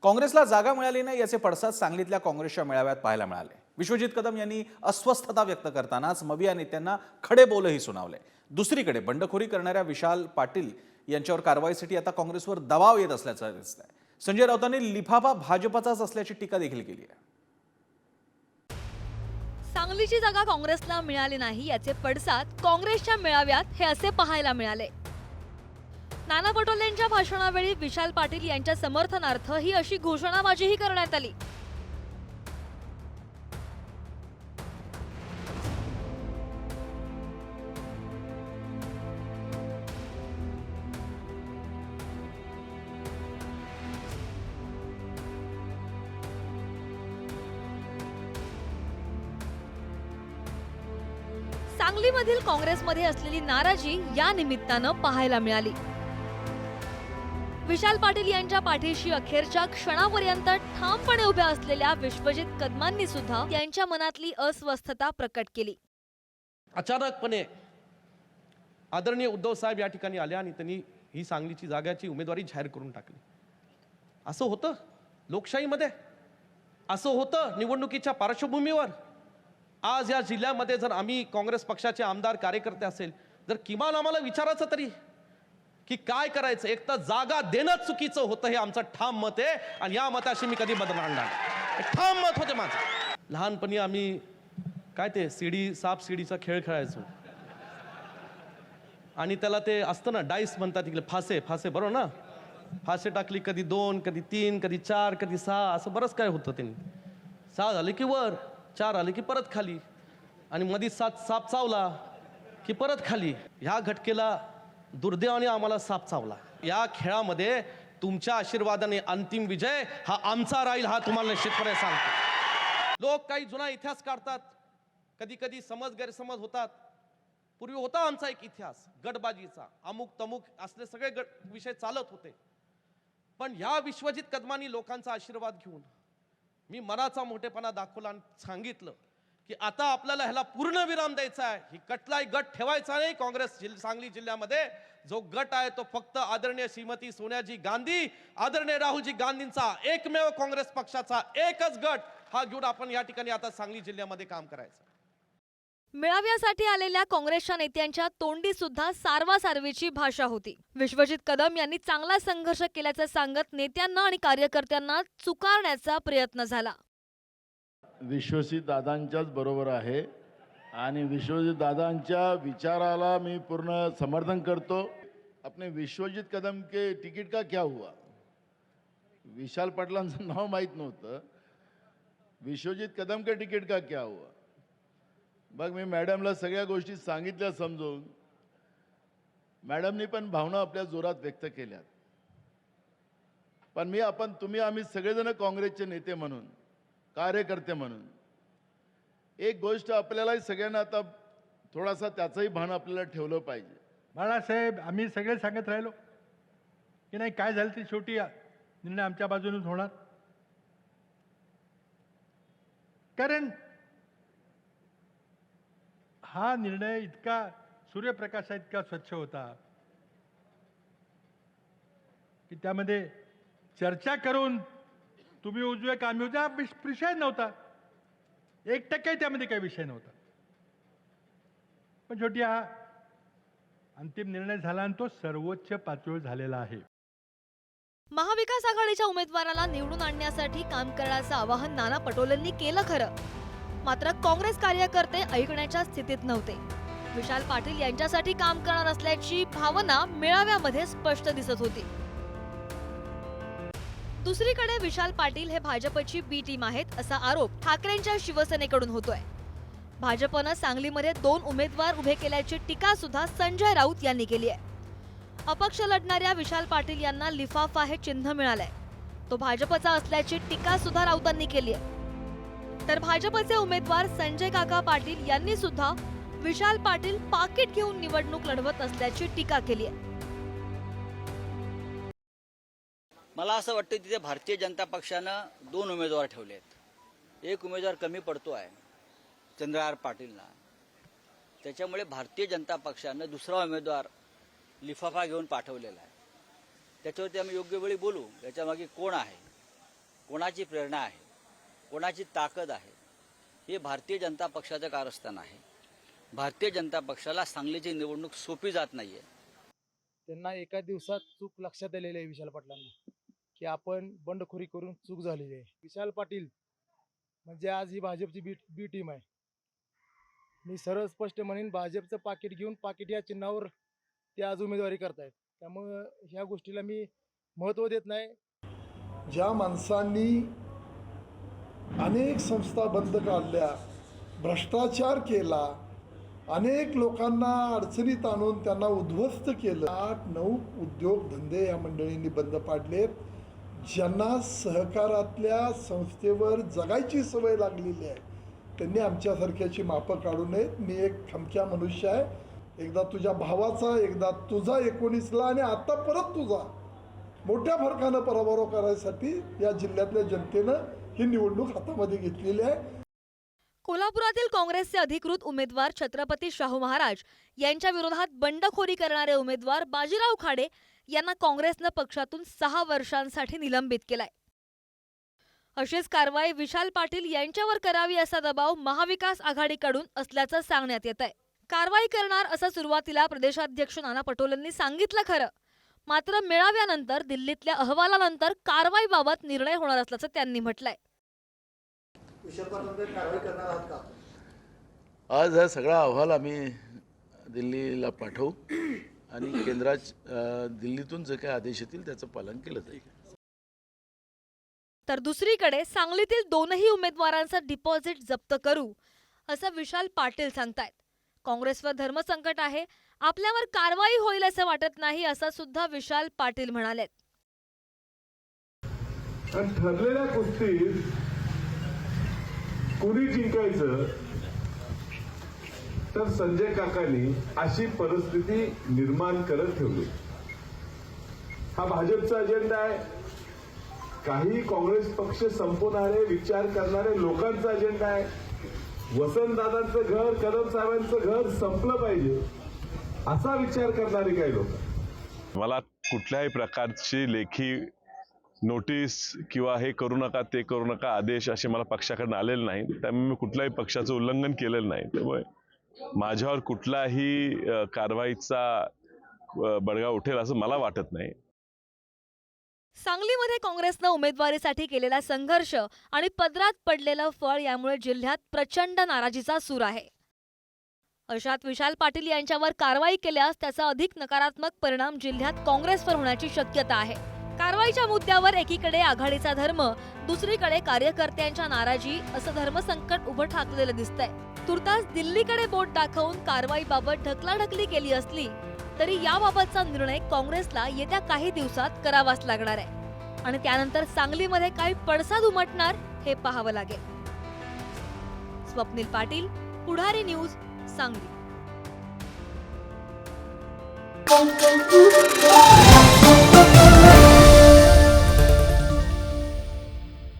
काँग्रेसला जागा मिळाली नाही याचे पडसाद सांगलीतल्या काँग्रेसच्या मेळाव्यात पाहायला मिळाले। विश्वजित कदम यांनी अस्वस्थता व्यक्त करतानाच मविया नेत्यांना खडे बोलही सुनावले। दुसरीकडे बंडखोरी करणाऱ्या विशाल पाटील यांच्यावर कारवाईसाठी आता काँग्रेसवर दबाव येत असल्याचं दिसतंय। संजय राऊतांनी लिफाफा भाजपचाच असल्याची टीका देखील केली आहे। सांगलीची जागा काँग्रेसला मिळाली नाही याचे पडसाद काँग्रेसच्या मेळाव्यात हे असे पाहायला मिळाले। नाना पटोलेंच्या भाषणावेळी विशाल पाटील यांच्या समर्थनार्थ ही अशी घोषणाबाजीही करण्यात आली। सांगलीमधील काँग्रेसमध्ये असलेली नाराजी या निमित्तानं पाहायला मिळाली। विशाल पाटील यांच्या पाठीशी अखेरच्या क्षणापर्यंत ठामपणे उभ्या असलेल्या विश्वजित कदमांनी सुद्धा त्यांच्या मनातली अस्वस्थता प्रकट केली। अचानकपणे आदरणीय उद्धव साहेब या ठिकाणी आले आणि त्यांनी ही सांगलीची जागाची उमेदवारी जाहीर करून टाकली। असं होतं लोकशाहीमध्ये, असं होतं निवडणुकीच्या पार्श्वभूमीवर। आज या जिल्ह्यामध्ये जर आम्ही काँग्रेस पक्षाचे आमदार कार्यकर्ते असेल तर किमान आम्हाला विचारायचं तरी की काय करायचं। एक तर जागा देणं चुकीचं होतं हे आमचं ठाम मत आहे आणि या मताशी मी कधी बदलणार नाही। ठाम मत होते माझं। लहानपणी आम्ही काय ते साप सीडीचा खेळ खेळायचो आणि त्याला ते असतं ना डाईस म्हणतात तिकडे, फासे बरोबर ना। फासे टाकली कधी 2 कधी 3 कधी 4 कधी 6 असं बरंच काय होतं। त्यांनी 6 झाले की वर, 4 आले की परत खाली आणि मध्ये 7 साप चावला की परत खाली। ह्या घटकेला दुर्दैवाने आम्हाला साप चावला। या खेळामध्ये तुमच्या आशीर्वादाने अंतिम विजय हा आमचा राहील हा तुम्हाला निश्चितपणे सांगतो। लोक काही जुना इतिहास काढतात, कधी कधी गैरसमज होतात। पूर्वी होता आमचा एक इतिहास गटबाजीचा, अमुक तमुक असले सगळे विषय चालत होते। पण ह्या विश्वजित कदमांनी लोकांचा आशीर्वाद घेऊन मी मनाचा मोठेपणा दाखवला आणि सांगितलं की आता आपल्याला ह्याला पूर्ण विराम द्यायचा आहे। ही कटलाई गट ठेवायचा नाही। काँग्रेस सांगली जिल्ह्यामध्ये जो गट आहे तो फक्त आदरणीय श्रीमती सोनियाजी गांधी, आदरणीय राहुलजी गांधींचा एकमेव काँग्रेस पक्षाचा एकच गट हा घेऊन आपण या ठिकाणी आता सांगली जिल्ह्यामध्ये काम करायचं। मेळाव्यासाठी आलेल्या काँग्रेसच्या नेत्यांच्या तोंडी सुद्धा सारवासारवीची भाषा होती। विश्वजित कदम यांनी चांगला संघर्ष केल्याचं सांगत नेत्यांना आणि कार्यकर्त्यांना चुकारण्याचा प्रयत्न झाला। विश्वजित दादांच्याच बरोबर आहे आणि विश्वजित दादांच्या विचाराला मी पूर्ण समर्थन करतो। अपने विश्वजित कदम के तिकीट का क्या हुआ? विशाल पाटलांचं नाव माहीत नव्हतं, विश्वजित कदम के तिकीट का क्या हुआ? मग मी मॅडमला सगळ्या गोष्टी सांगितल्या समजून। मॅडमनी पण भावना आपल्या जोरात व्यक्त केल्या। पण तुम्ही आम्ही सगळेजण काँग्रेसचे नेते म्हणून, कार्यकर्ते म्हणून एक गोष्ट आपल्याला सगळ्यांना आता थोडासा त्याचंही भान आपल्याला ठेवलं पाहिजे। बाळासाहेब, आम्ही सगळे सांगत राहिलो की नाही काय झालं ते शेवटी निर्णय आमच्या बाजूनच होणार। कारण हा निर्णय इतका सूर्यप्रकाशा इतका स्वच्छ होता की त्यामध्ये चर्चा करून तुम्ही उजवे का आम्ही उजवे विषय नव्हता। 1% त्यामध्ये काही विषय नव्हता। पण शेवटी हा अंतिम निर्णय झाला आणि तो सर्वोच्च पातळीवर झालेला आहे। महाविकास आघाडीच्या उमेदवाराला निवडून आणण्यासाठी काम करण्याचं आवाहन नाना पटोलेंनी केलं खरं, मात्र काँग्रेस कार्यकर्ते ऐकण्याच्या स्थितीत नव्हते। विशाल पाटील यांच्यासाठी काम करणार असल्याची भावना मेळाव्यामध्ये स्पष्ट दिसत होती। दुसरीकडे विशाल पाटील हे भाजपची बी टीम आहेत असा आरोप ठाकरेंच्या शिवसेनेकडून होतोय। भाजपनं सांगलीमध्ये 2 उमेदवार उभे केल्याची टीका सुद्धा संजय राऊत यांनी केली आहे। अपक्ष लढणाऱ्या विशाल पाटील यांना लिफाफा हे चिन्ह मिळालंय, तो भाजपचा असल्याची टीका सुद्धा राऊतांनी केली आहे। तर भाजपचे उमेदवार संजय काका पाटील यांनी सुद्धा विशाल पाटील पाकिट घेऊन निवडणूक लढवत असल्याची टीका केली आहे। मला असं वाटतं तिथे भारतीय जनता पक्षानं 2 उमेदवार ठेवले आहेत। एक उमेदवार कमी पडतो आहे चंद्रहार पाटीलला, त्याच्यामुळे भारतीय जनता पक्षानं दुसरा उमेदवार लिफाफा घेऊन पाठवलेला आहे। त्याच्यावरती आम्ही योग्य वेळी बोलू, याच्या मागे कोण आहे कोणाची प्रेरणा आहे, कोणाची ताकद आहे, हे भारतीय जनता पक्षाचं कारस्थान आहे. भारतीय जनता पक्षाला सांगलीची निवडणूक सोपी जात नाही आहे. त्यांना एका दिवसात चूक लक्षात आलेली आहे विशाल पाटलांना, की आपण बंडखोरी करून चूक झालेली आहे. विशाल पाटील म्हणजे आज ही भाजपची बी टीम आहे. मी सरळ स्पष्ट म्हणेन, भाजपचं पाकिट घेऊन पाकिट या चिन्हावर ते आज उमेदवारी करतायत. त्यामुळं ह्या गोष्टीला मी महत्त्व देत नाही. ज्या माणसांनी अनेक संस्था बंद काढल्या, भ्रष्टाचार केला, अनेक लोकांना अडचणीत आणून त्यांना उद्ध्वस्त केलं, 8-9 उद्योगधंदे या मंडळींनी बंद पाडलेत. ज्यांना सहकारातल्या संस्थेवर जगायची सवय लागलेली आहे त्यांनी आमच्यासारख्याची मापं काढू नयेत. मी एक खमक्या मनुष्य आहे. एकदा तुझ्या भावाचा, एकदा तुझा 19ला आणि आता परत तुझा मोठ्या फरकानं पराभव करायसाठी या जिल्ह्यातल्या जनतेनं ही निवडणूक हातामध्ये घेतलेली आहे. कोल्हापुरातील काँग्रेसचे अधिकृत उमेदवार छत्रपती शाहू महाराज यांच्या विरोधात बंडखोरी करणारे उमेदवार बाजीराव खाडे यांना काँग्रेसनं पक्षातून 6 वर्षांसाठी निलंबित केलाय. अशीच कारवाई विशाल पाटील यांच्यावर करावी असा दबाव महाविकास आघाडीकडून असल्याचं सांगण्यात येत आहे. कारवाई करणार असं सुरुवातीला प्रदेशाध्यक्ष नाना पटोलेंनी सांगितलं खरं, मात्र मेळाव्यानंतर दिल्लीतल्या अहवालानंतर कारवाईबाबत निर्णय होणार असल्याचं त्यांनी म्हटलंय. आज हा सगळा अहवाल आम्ही दिल्लीला पाठवू आणि केंद्रात दिल्लीतून जे काही आदेश येतील त्याचं पालन केलं जाईल. तर दुसरीकडे सांगलीतील 2ही उमेदवारांचं डिपॉझिट जप्त करू असं विशाल पाटील सांगतायत. काँग्रेसवर धर्मसंकट आहे, आपल्यावर कारवाई होईल असं वाटत नाही असं सुद्धा विशाल पाटील म्हणालेत. आणि ठरलेल्या कुस्तीत कुणी जिंकायचं तर संजय काकांनी अशी परिस्थिती निर्माण करत ठेवली. हा भाजपचा अजेंडा आहे. काही काँग्रेस पक्ष संपवणारे विचार करणारे लोकांचा अजेंडा आहे. वसंतदादांचं घर, कदम साहेबांचं घर संपलं पाहिजे असा विचार करणारे काही लोक. मला कुठल्याही प्रकारची लेखी नोटीस किंवा हे करू नका ते करू नका आदेश असे मला पक्षाकडून आलेले नाही. त्यामुळे मी कुठल्याही पक्षाचं उल्लंघन केलेलं नाही. त्यामुळे माझ्यावर कुठलाही कारवाईचा बडगा उठेल असं मला वाटत नाही. सांगलीमध्ये काँग्रेसनं उमेदवारीसाठी केलेला संघर्ष आणि पदरात पडलेलं फळ यामुळे जिल्ह्यात प्रचंड नाराजीचा सूर आहे. अशात विशाल पाटील यांच्यावर कारवाई केल्यास त्याचा अधिक नकारात्मक परिणाम जिल्ह्यात काँग्रेसवर होण्याची शक्यता आहे. कारवाईच्या मुद्द्यावर एकीकडे आघाडीचा धर्म, दुसरीकडे कार्यकर्त्यांच्या नाराजी असं धर्मसंकट उभं ठाकलेलं दिसतंय. तुर्तास दिल्लीकडे बोट दाखवून कारवाईबाबत ढकलाढकली केली असली तरी याबाबतचा निर्णय काँग्रेसला येत्या काही दिवसात करावाच लागणार आहे आणि त्यानंतर सांगलीमध्ये काही पडसाद उमटणार हे पाहावं लागेल. स्वप्नील पाटील, पुढारी न्यूज, सांगली.